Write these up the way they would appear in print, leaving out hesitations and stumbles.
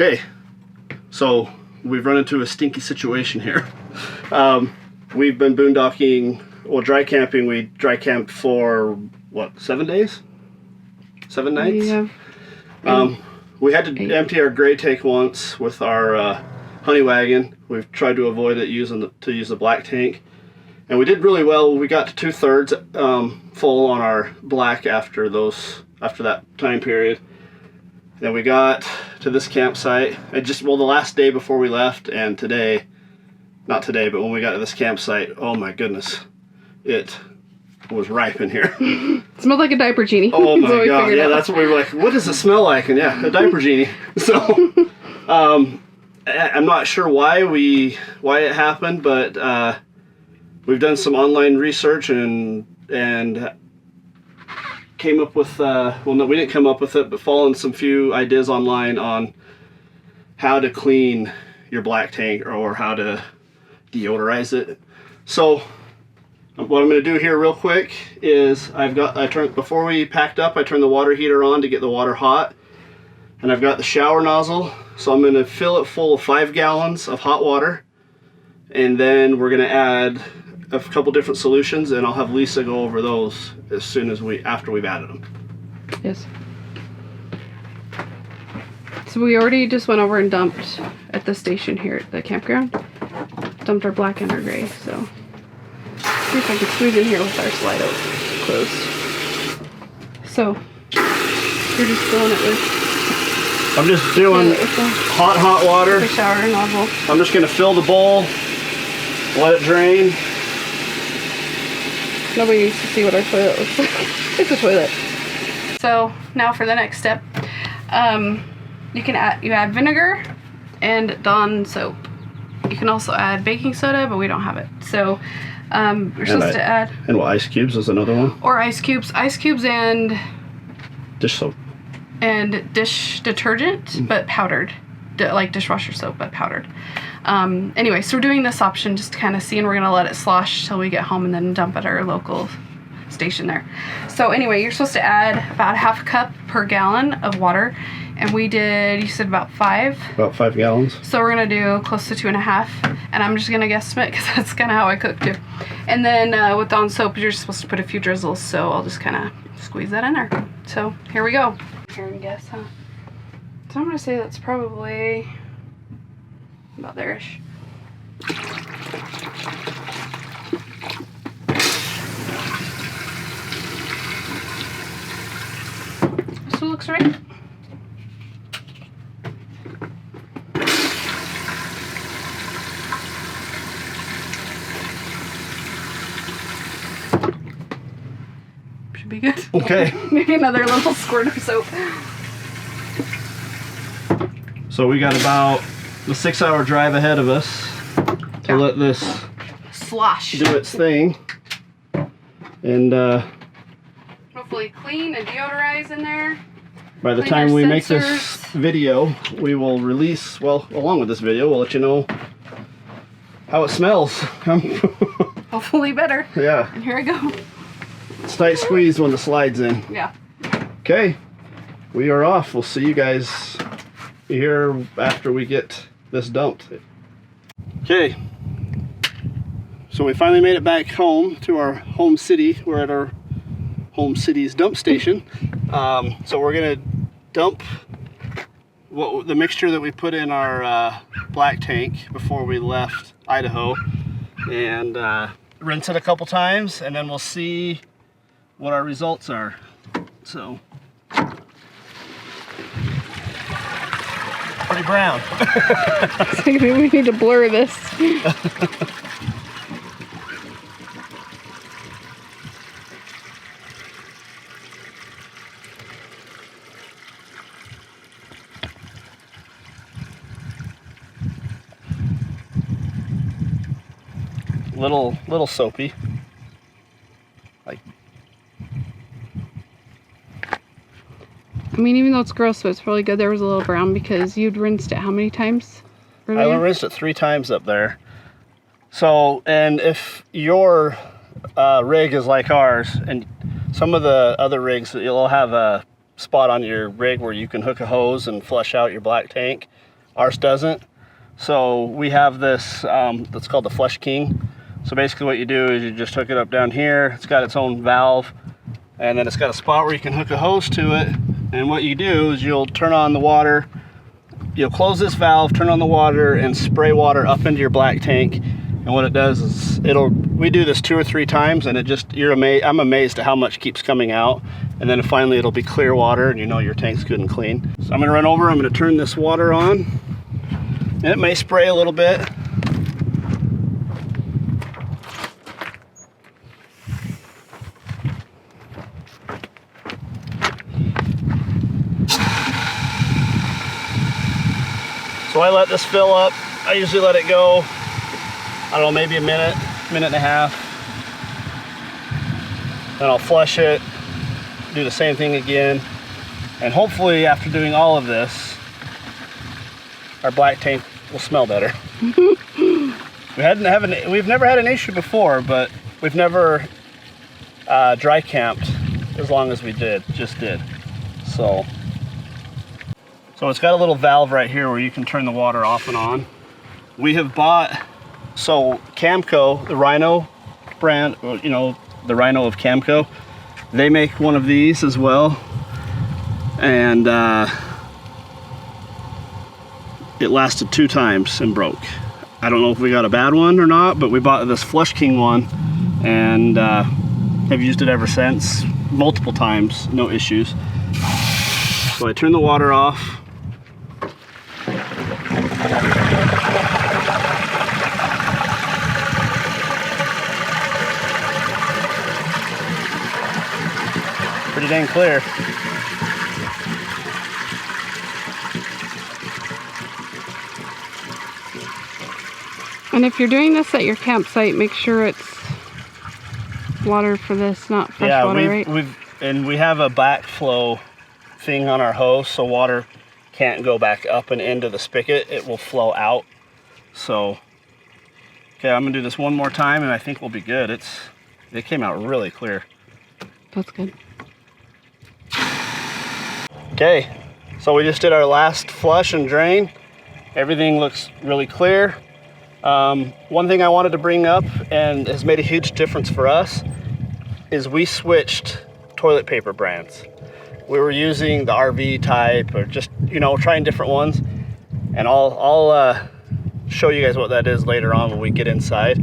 Okay, so we've run into a stinky situation here. We've been boondocking, well, dry camping. We dry camped for, what, 7 days? 7 nights? Yeah. We had to empty our gray tank once with our honey wagon. We've tried to avoid it use the black tank. And we did really well. We got to 2/3 full on our black after that time period. Then we got to this campsite. The last day before we left, and today, not today, but when we got to this campsite, oh my goodness, it was ripe in here. It smelled like a diaper genie. Oh my god, yeah, that's what we were like, what does it smell like? And yeah, a diaper genie. So, I'm not sure why it happened, but we've done some online research and came up with, well, no, we didn't come up with it, but following some few ideas online on how to clean your black tank or how to deodorize it. So what I'm going to do here real quick is before we packed up, I turned the water heater on to get the water hot, and I've got the shower nozzle. So I'm going to fill it full of 5 gallons of hot water, and then we're going to add a couple different solutions, and I'll have Lisa go over those after we've added them. Yes. So we already just went over and dumped at the station here at the campground. Dumped our black and our gray, so see if I can squeeze in here with our slide out closed. So you're just filling it with. I'm just doing hot water. The shower nozzle. I'm just gonna fill the bowl, let it drain. Nobody needs to see what our toilet looks like. It's a toilet. So now for the next step, you add vinegar and Dawn soap. You can also add baking soda, but we don't have it. So we're supposed to add. And what, ice cubes is another one? Or ice cubes and dish soap. And dish detergent, but powdered, like dishwasher soap, but powdered. Anyway, so we're doing this option just to kind of see, and we're going to let it slosh till we get home and then dump at our local station there. So anyway, you're supposed to add about 1/2 cup per gallon of water, and we did, you said about 5? About 5 gallons. So we're going to do close to 2.5, and I'm just going to guesstimate because that's kind of how I cook too. And then with Dawn soap, you're supposed to put a few drizzles, so I'll just kind of squeeze that in there. So here we go. Here and guess, huh? So I'm going to say that's probably about there-ish. So it looks right. Should be good. Okay. Maybe another little squirt of soap. So we got about the 6-hour drive ahead of us to let this slosh do its thing, and hopefully clean and deodorize in there. By the time we make this video, we will release, well, along with this video, we'll let you know how it smells. Hopefully better. Yeah. And here I go. It's tight squeeze when the slide's in. Yeah. Okay, we are off. We'll see you guys here after we get this dumped. Okay, so we finally made it back home to our home city. We're at our home city's dump station. So we're gonna dump the mixture that we put in our black tank before we left Idaho, and rinse it a couple times, and then we'll see what our results are. So pretty brown. So maybe we need to blur this. Little soapy. I mean, even though it's gross, but it's probably good there was a little brown because you'd rinsed it how many times earlier? I rinsed it 3 times up there. So, and if your rig is like ours, and some of the other rigs, you'll have a spot on your rig where you can hook a hose and flush out your black tank. Ours doesn't. So we have this that's called the Flush King. So basically what you do is you just hook it up down here. It's got its own valve, and then it's got a spot where you can hook a hose to it. And what you do is you'll turn on the water, you'll close this valve, turn on the water, and spray water up into your black tank. And what it does is we do this 2 or 3 times, and I'm amazed at how much keeps coming out. And then finally it'll be clear water, and you know your tank's good and clean. So I'm gonna run over, I'm gonna turn this water on, and it may spray a little bit. So I let this fill up. I usually let it go, I don't know, maybe a minute and a half. Then I'll flush it, do the same thing again. And hopefully after doing all of this, our black tank will smell better. We've never had an issue before, but we've never dry camped as long as we just did. So it's got a little valve right here where you can turn the water off and on. We have bought, so Camco, the Rhino brand, you know, the Rhino of Camco, they make one of these as well. And it lasted 2 times and broke. I don't know if we got a bad one or not, but we bought this Flush King one and have used it ever since, multiple times, no issues. So I turn the water off. Pretty dang clear. And if you're doing this at your campsite, make sure it's water for this, not fresh water, right? We have a backflow thing on our hose, so water can't go back up and into the spigot. It will flow out. So, okay, I'm gonna do this one more time, and I think we'll be good. It came out really clear. That's good. Okay, so we just did our last flush and drain. Everything looks really clear. One thing I wanted to bring up, and has made a huge difference for us, is we switched toilet paper brands. We were using the RV type, or just, you know, trying different ones. And I'll show you guys what that is later on when we get inside.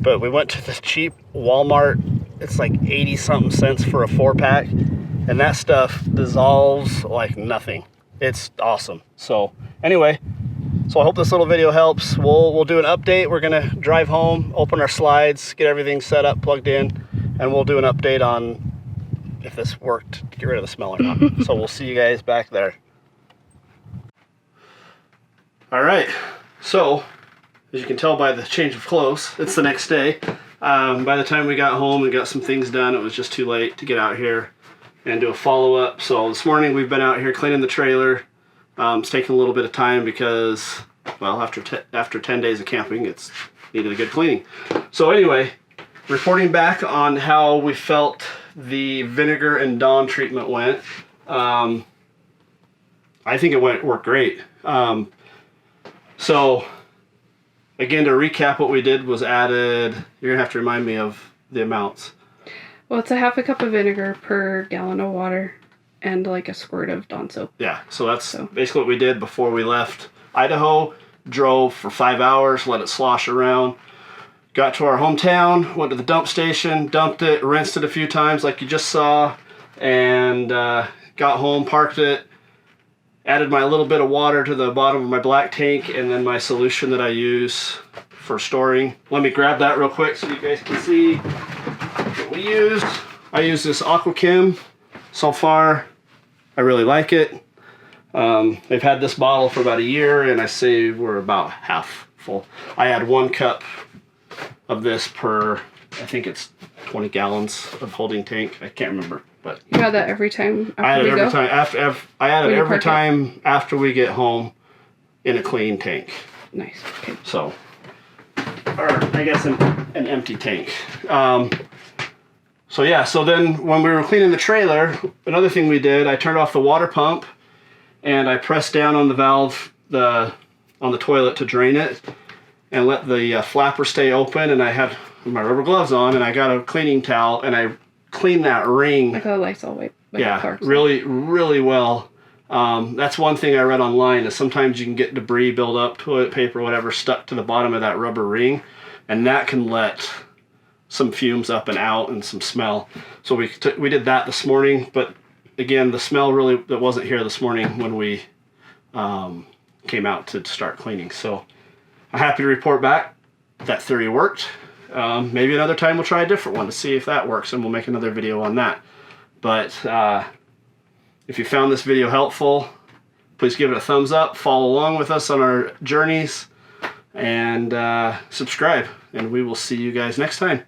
But we went to this cheap Walmart. It's like 80 something cents for a 4-pack. And that stuff dissolves like nothing. It's awesome. So anyway, so I hope this little video helps. We'll do an update. We're gonna drive home, open our slides, get everything set up, plugged in, and we'll do an update on if this worked to get rid of the smell or not. So we'll see you guys back there. All right, so as you can tell by the change of clothes, it's the next day. By the time we got home and got some things done, it was just too late to get out here and do a follow-up. So this morning we've been out here cleaning the trailer. It's taking a little bit of time because, well, after 10 days of camping, it's needed a good cleaning. So anyway, reporting back on how we felt the vinegar and Dawn treatment went. I think it worked great. So again, to recap, what we did was added, you're gonna have to remind me of the amounts. Well, it's a half a cup of vinegar per gallon of water and like a squirt of Dawn soap. Yeah, so that's basically what we did before we left Idaho. Drove for 5 hours, let it slosh around. Got to our hometown, went to the dump station, dumped it, rinsed it a few times like you just saw, and got home, parked it, added my little bit of water to the bottom of my black tank, and then my solution that I use for storing. Let me grab that real quick so you guys can see what we used. I use this AquaChem. So far, I really like it. They've had this bottle for about a year, and I say we're about half full. I add 1 cup of this per, I think it's 20 gallons of holding tank. I can't remember, but you add that every time after I add it every go? time I add it every time after we get home in a clean tank. Nice. Okay. So, or I guess an empty tank. So yeah, so then when we were cleaning the trailer, another thing we did, I turned off the water pump and I pressed down on the valve, the on the toilet to drain it and let the flapper stay open, and I had my rubber gloves on, and I got a cleaning towel and I cleaned that ring. Like a Lysol wipe. Like yeah, really, really well. That's one thing I read online, is sometimes you can get debris build up, toilet paper, whatever, stuck to the bottom of that rubber ring, and that can let some fumes up and out and some smell. So we did that this morning, but again, the smell really, that wasn't here this morning when we came out to start cleaning. So I'm happy to report back that theory worked. Maybe another time we'll try a different one to see if that works, and we'll make another video on that. But if you found this video helpful, please give it a thumbs up, follow along with us on our journeys, and subscribe. And we will see you guys next time.